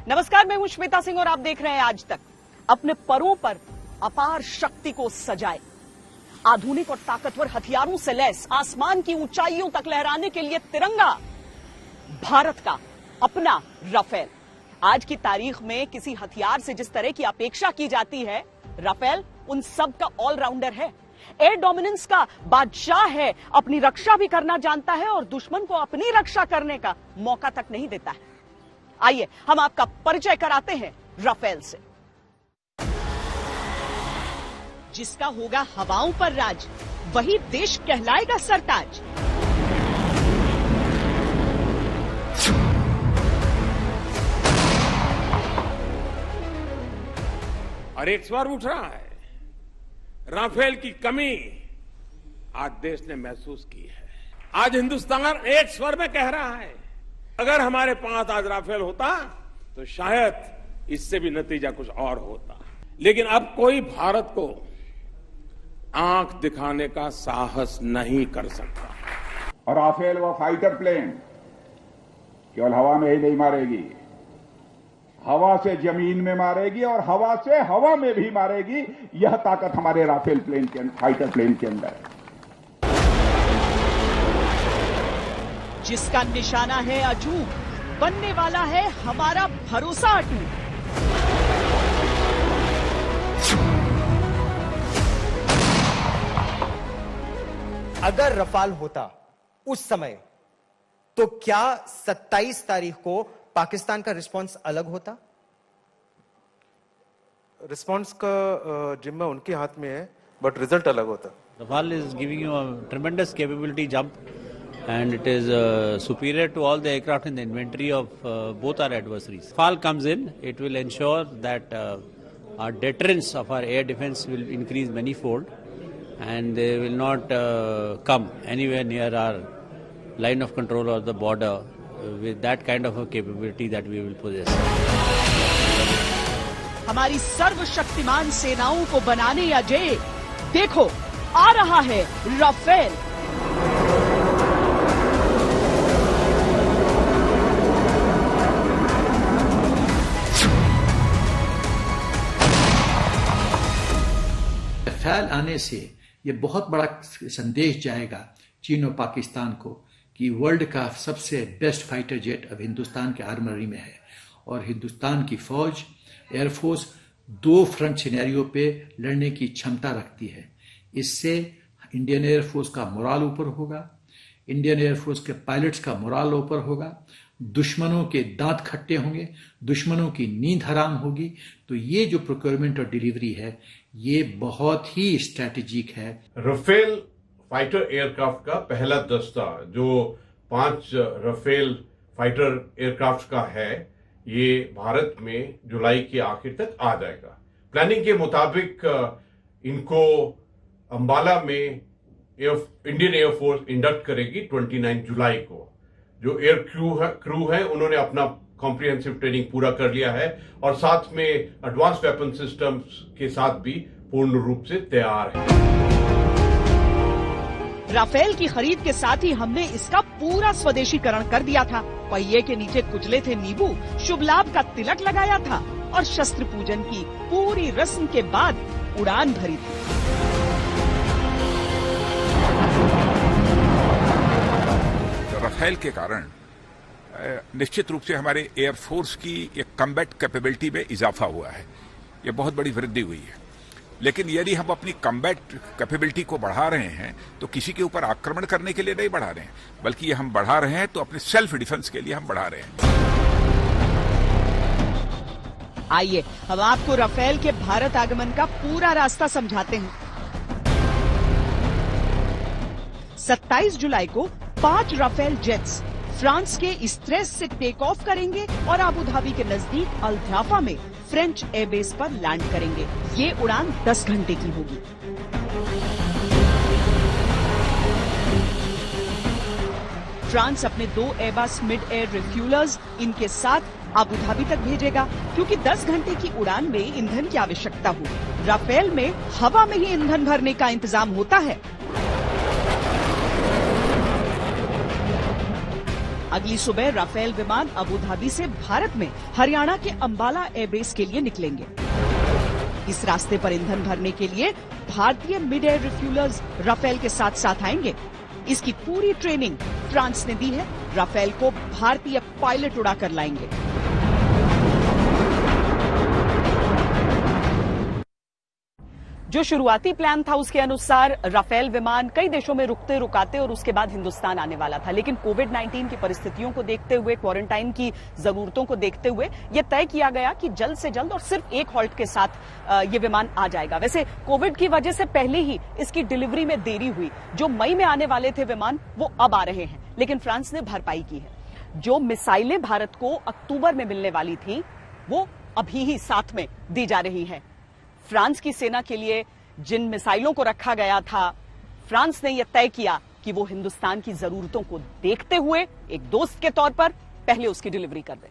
नमस्कार, मैं हूं श्वेता सिंह और आप देख रहे हैं आज तक। अपने परों पर अपार शक्ति को सजाए, आधुनिक और ताकतवर हथियारों से लैस, आसमान की ऊंचाइयों तक लहराने के लिए तिरंगा, भारत का अपना राफेल। आज की तारीख में किसी हथियार से जिस तरह की अपेक्षा की जाती है, राफेल उन सब का ऑलराउंडर है। एयर डोमिनेंस का बादशाह है, अपनी रक्षा भी करना जानता है और दुश्मन को अपनी रक्षा करने का मौका तक नहीं देता है। आइए हम आपका परिचय कराते हैं राफेल से। जिसका होगा हवाओं पर राज, वही देश कहलाएगा सरताज। और एक स्वर उठ रहा है, राफेल की कमी आज देश ने महसूस की है। आज हिंदुस्तान एक स्वर में कह रहा है, अगर हमारे पास आज राफेल होता तो शायद इससे भी नतीजा कुछ और होता। लेकिन अब कोई भारत को आंख दिखाने का साहस नहीं कर सकता। और राफेल व फाइटर प्लेन केवल हवा में ही नहीं मारेगी, हवा से जमीन में मारेगी और हवा से हवा में भी मारेगी। यह ताकत हमारे राफेल प्लेन के, फाइटर प्लेन के अंदर है। जिसका निशाना है अचूक, बनने वाला है हमारा भरोसा अटूट। अगर रफाल होता उस समय, तो क्या 27 तारीख को पाकिस्तान का रिस्पांस अलग होता? रिस्पांस का जिम्मा उनके हाथ में है, बट रिजल्ट अलग होता। Rafale is giving you a tremendous capability jump, and it is superior to all the aircraft in the inventory of both our adversaries. Rafale comes in, it will ensure that our deterrence of our air defense will increase manyfold, and they will not come anywhere near our line of control or the border with that kind of a capability that we will possess. हमारी सर्वशक्तिमान सेनाओं को बनाने अजय, देखो आ रहा है Rafale. Rafale आने से ये बहुत बड़ा संदेश जाएगा चीन और पाकिस्तान को कि वर्ल्ड का सबसे बेस्ट फाइटर जेट अब हिंदुस्तान के आर्मरी में है। और हिंदुस्तान की फौज, एयरफोर्स 2 फ्रंट सिनेरियो पे लड़ने की क्षमता रखती है। इससे इंडियन एयरफोर्स का मोराल ऊपर होगा, इंडियन एयरफोर्स के पायलट्स का मोराल ऊपर होगा, दुश्मनों के दांत खट्टे होंगे, दुश्मनों की नींद हराम होगी। तो ये जो प्रोक्योरमेंट और डिलीवरी है, ये बहुत ही स्ट्रैटेजिक है। राफेल फाइटर एयरक्राफ्ट का पहला दस्ता जो 5 राफेल फाइटर एयरक्राफ्ट का है, ये भारत में जुलाई के आखिर तक आ जाएगा। प्लानिंग के मुताबिक इनको अंबाला में इंडियन एयरफोर्स इंडक्ट करेगी 29 जुलाई को। जो एयर क्रू है उन्होंने अपना कॉम्प्रिहेंसिव ट्रेनिंग पूरा कर लिया है और साथ में एडवांस वेपन सिस्टम्स के साथ भी पूर्ण रूप से तैयार है। राफेल की खरीद के साथ ही हमने इसका पूरा स्वदेशीकरण कर दिया था। पहिए के नीचे कुचले थे नींबू, शुभ लाभ का तिलक लगाया था और शस्त्र पूजन की पूरी रस्म के बाद उड़ान भरी थी। राफेल के कारण निश्चित रूप से हमारे एयरफोर्स की एक कम्बैट कैपेबिलिटी में इजाफा हुआ है। ये बहुत बड़ी वृद्धि हुई है। लेकिन यदि हम अपनी कम्बैट कैपेबिलिटी को बढ़ा रहे हैं तो किसी के ऊपर आक्रमण करने के लिए नहीं बढ़ा रहे हैं, बल्कि ये हम बढ़ा रहे हैं तो अपने सेल्फ डिफेंस के लिए हम बढ़ा रहे हैं। आइए हम आपको राफेल के भारत आगमन का पूरा रास्ता समझाते हैं। 27 जुलाई को 5 राफेल जेट्स फ्रांस के इस्ट्रेस से टेक ऑफ करेंगे और अबू धाबी के नजदीक अल्ध्याफा में फ्रेंच एयरबेस पर लैंड करेंगे। ये उड़ान 10 घंटे की होगी। फ्रांस अपने 2 एयरबस मिड एयर रिफ्यूलर्स इनके साथ अबू धाबी तक भेजेगा, क्योंकि 10 घंटे की उड़ान में ईंधन की आवश्यकता होगी। राफेल में हवा में ही ईंधन भरने का इंतजाम होता है। अगली सुबह राफेल विमान अबू धाबी से भारत में हरियाणा के अंबाला एयरबेस के लिए निकलेंगे। इस रास्ते पर ईंधन भरने के लिए भारतीय मिड एयर रिफ्यूलर्स राफेल के साथ साथ आएंगे। इसकी पूरी ट्रेनिंग फ्रांस ने दी है। राफेल को भारतीय पायलट उड़ाकर लाएंगे। जो शुरुआती प्लान था उसके अनुसार राफेल विमान कई देशों में रुकते रुकाते और उसके बाद हिंदुस्तान आने वाला था, लेकिन कोविड-19 की परिस्थितियों को देखते हुए, क्वारंटाइन की जरूरतों को देखते हुए यह तय किया गया कि जल्द से जल्द और सिर्फ एक हॉल्ट के साथ ये विमान आ जाएगा। वैसे कोविड की वजह से पहले ही इसकी डिलीवरी में देरी हुई। जो मई में आने वाले थे विमान वो अब आ रहे हैं, लेकिन फ्रांस ने भरपाई की है। जो मिसाइलें भारत को अक्टूबर में मिलने वाली थी वो अभी ही साथ में दी जा रही है। फ्रांस की सेना के लिए जिन मिसाइलों को रखा गया था, फ्रांस ने यह तय किया कि वो हिंदुस्तान की जरूरतों को देखते हुए एक दोस्त के तौर पर पहले उसकी डिलीवरी कर दे।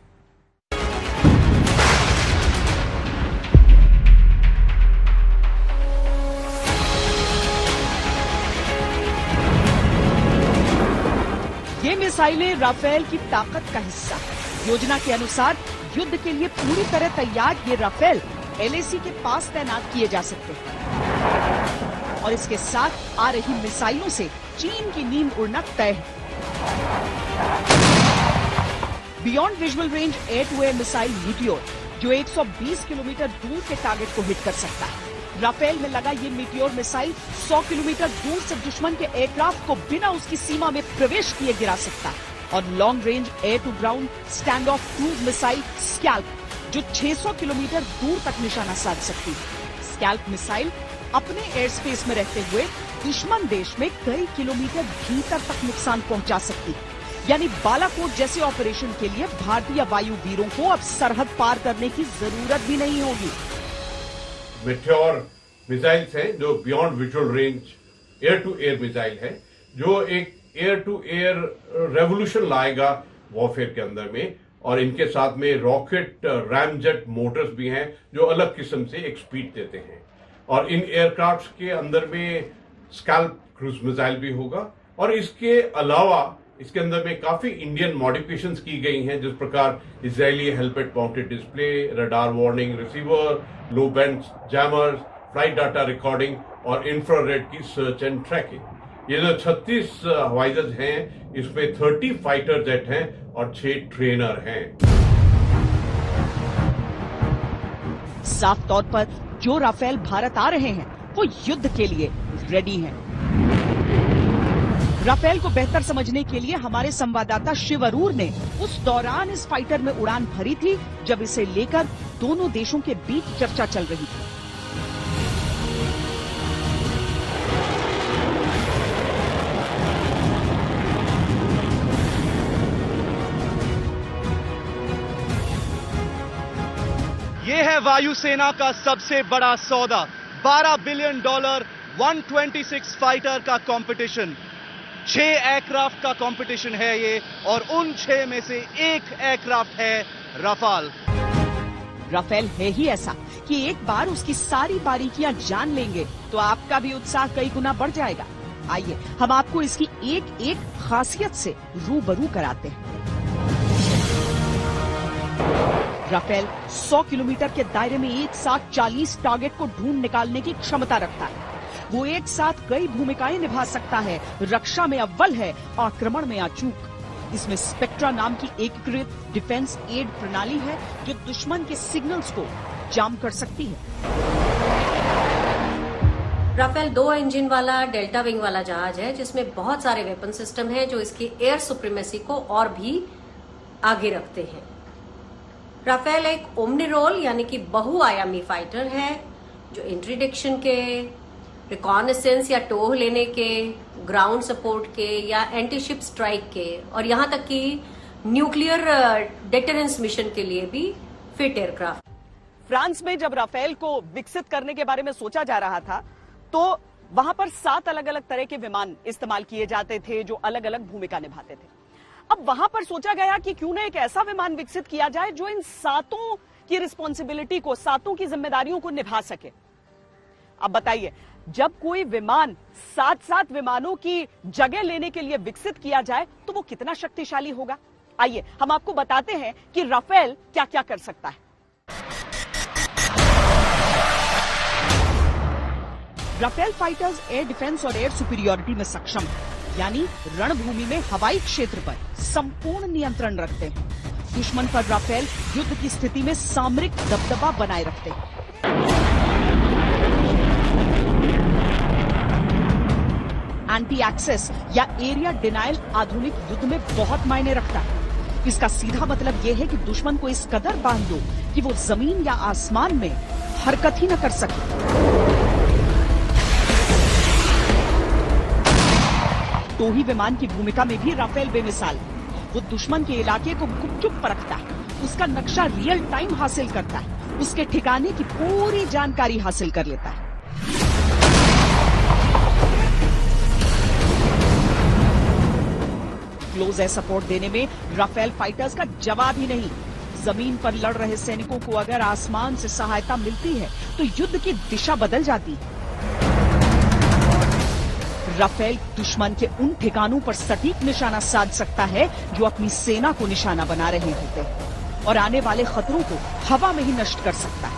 ये मिसाइलें राफेल की ताकत का हिस्सा है। योजना के अनुसार युद्ध के लिए पूरी तरह तैयार ये राफेल LAC के पास तैनात किए जा सकते हैं और इसके साथ आ रही मिसाइलों से चीन की नींद उड़ना तय है। Beyond visual range air to air missile meteor जो 120 किलोमीटर दूर के टारगेट को हिट कर सकता है। राफेल में लगा ये मीटियोर मिसाइल 100 किलोमीटर दूर से दुश्मन के एयरक्राफ्ट को बिना उसकी सीमा में प्रवेश किए गिरा सकता है। और long range air to ground stand off cruise missile SCALP जो 600 किलोमीटर दूर तक निशाना साध सकती है। स्कैल्प मिसाइल अपने एयर स्पेस में रहते हुए दुश्मन देश में कई किलोमीटर भीतर तक नुकसान पहुंचा सकती है। यानी बालाकोट जैसे ऑपरेशन के लिए भारतीय वायु वीरों को अब सरहद पार करने की जरूरत भी नहीं होगी। मेट्योर मिसाइल्स हैं जो beyond visual range air to air missile है, जो एक एयर टू एयर रेवोल्यूशन लाएगा वॉरफेयर के अंदर में। और इनके साथ में रॉकेट रैमजेट मोटर्स भी हैं जो अलग किस्म से एक स्पीड देते हैं। और इन एयरक्राफ्ट के अंदर में स्कैल्प क्रूज मिसाइल भी होगा। और इसके अलावा इसके अंदर में काफी इंडियन मॉडिफिकेशंस की गई हैं, जिस प्रकार Israeli helmet mounted display, radar warning receiver, लो band jammers, flight data recording और इंफ्रारेड की सर्च एंड ट्रैकिंग। ये जो 36 हवाई जहाज हैं, इसमें 30 फाइटर जेट हैं और 6 ट्रेनर हैं। साफ तौर पर जो राफेल भारत आ रहे हैं वो युद्ध के लिए रेडी हैं। राफेल को बेहतर समझने के लिए हमारे संवाददाता शिव अरूर ने उस दौरान इस फाइटर में उड़ान भरी थी जब इसे लेकर दोनों देशों के बीच चर्चा चल रही थी। ये है वायुसेना का सबसे बड़ा सौदा, $12 बिलियन 126 फाइटर का कंपटीशन। 6 एयरक्राफ्ट का कंपटीशन है ये, और उन 6 में से एक एयरक्राफ्ट है राफेल। राफेल है ही ऐसा कि एक बार उसकी सारी बारीकियां जान लेंगे तो आपका भी उत्साह कई गुना बढ़ जाएगा। आइए हम आपको इसकी एक एक खासियत से रूबरू कराते हैं। राफेल 100 किलोमीटर के दायरे में एक साथ 40 टारगेट को ढूंढ निकालने की क्षमता रखता है। वो एक साथ कई भूमिकाएं निभा सकता है। रक्षा में अव्वल है, आक्रमण में अचूक। इसमें स्पेक्ट्रा नाम की एकीकृत डिफेंस एड प्रणाली है जो दुश्मन के सिग्नल्स को जाम कर सकती है। राफेल 2 इंजन वाला डेल्टा विंग वाला जहाज है, जिसमें बहुत सारे वेपन सिस्टम हैं जो इसकी एयर सुप्रीमेसी को और भी आगे रखते हैं। राफेल एक ओमनी रोल यानी कि बहुआयामी फाइटर है जो इंटरडिक्शन के, रिकॉनेसेंस या टोह लेने के, ग्राउंड सपोर्ट के या एंटी शिप स्ट्राइक के, और यहां तक कि न्यूक्लियर डेटरेंस मिशन के लिए भी फिट एयरक्राफ्ट। फ्रांस में जब राफेल को विकसित करने के बारे में सोचा जा रहा था तो वहां पर 7 अलग अलग तरह के विमान इस्तेमाल किए जाते थे जो अलग अलग भूमिका निभाते थे। अब वहां पर सोचा गया कि क्यों न एक ऐसा विमान विकसित किया जाए जो इन 7 की रिस्पॉन्सिबिलिटी को, 7 की जिम्मेदारियों को निभा सके। अब बताइए, जब कोई विमान 7-7 विमानों की जगह लेने के लिए विकसित किया जाए तो वो कितना शक्तिशाली होगा। आइए हम आपको बताते हैं कि राफेल क्या क्या कर सकता है। राफेल फाइटर्स एयर डिफेंस और एयर सुपीरियरिटी में सक्षम है, यानी रणभूमि में हवाई क्षेत्र पर संपूर्ण नियंत्रण रखते हैं। दुश्मन पर राफेल युद्ध की स्थिति में सामरिक दबदबा बनाए रखते हैं। एंटी एक्सेस या एरिया डिनायल आधुनिक युद्ध में बहुत मायने रखता है। इसका सीधा मतलब यह है कि दुश्मन को इस कदर बांध दो कि वो जमीन या आसमान में हरकत ही न कर सके। टोही विमान की भूमिका में भी राफेल बेमिसाल है। वो दुश्मन के इलाके को गुपचुप परखता है, उसका नक्शा रियल टाइम हासिल करता है, उसके ठिकाने की पूरी जानकारी हासिल कर लेता है। क्लोज एयर सपोर्ट देने में राफेल फाइटर्स का जवाब ही नहीं। जमीन पर लड़ रहे सैनिकों को अगर आसमान से सहायता मिलती है तो युद्ध की दिशा बदल जाती है। राफेल दुश्मन के उन ठिकानों पर सटीक निशाना साध सकता है जो अपनी सेना को निशाना बना रहे होते हैं और आने वाले खतरों को हवा में ही नष्ट कर सकता है।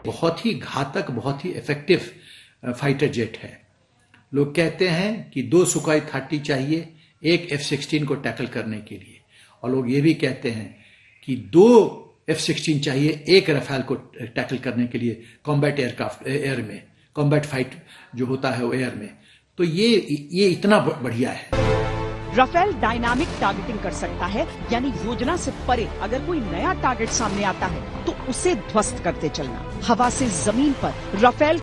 बहुत ही घातक, बहुत ही इफेक्टिव फाइटर जेट है। लोग कहते हैं कि 2 सुखाई 30 चाहिए एक F-16 को टैकल करने के लिए, और लोग ये भी कहते हैं कि 2 F-16 चाहिए एक राफेल को टैकल करने के लिए कॉम्बैट एयरक्राफ्ट एयर में, कॉम्बैट फाइट जो होता है वो एयर में। तो ये इतना बढ़िया है। राफेल डायनामिक टारगेटिंग कर सकता है, यानी योजना से परे अगर कोई नया टारगेट सामने आता है तो उसे ध्वस्त करते चलना। हवा से जमीन पर राफेल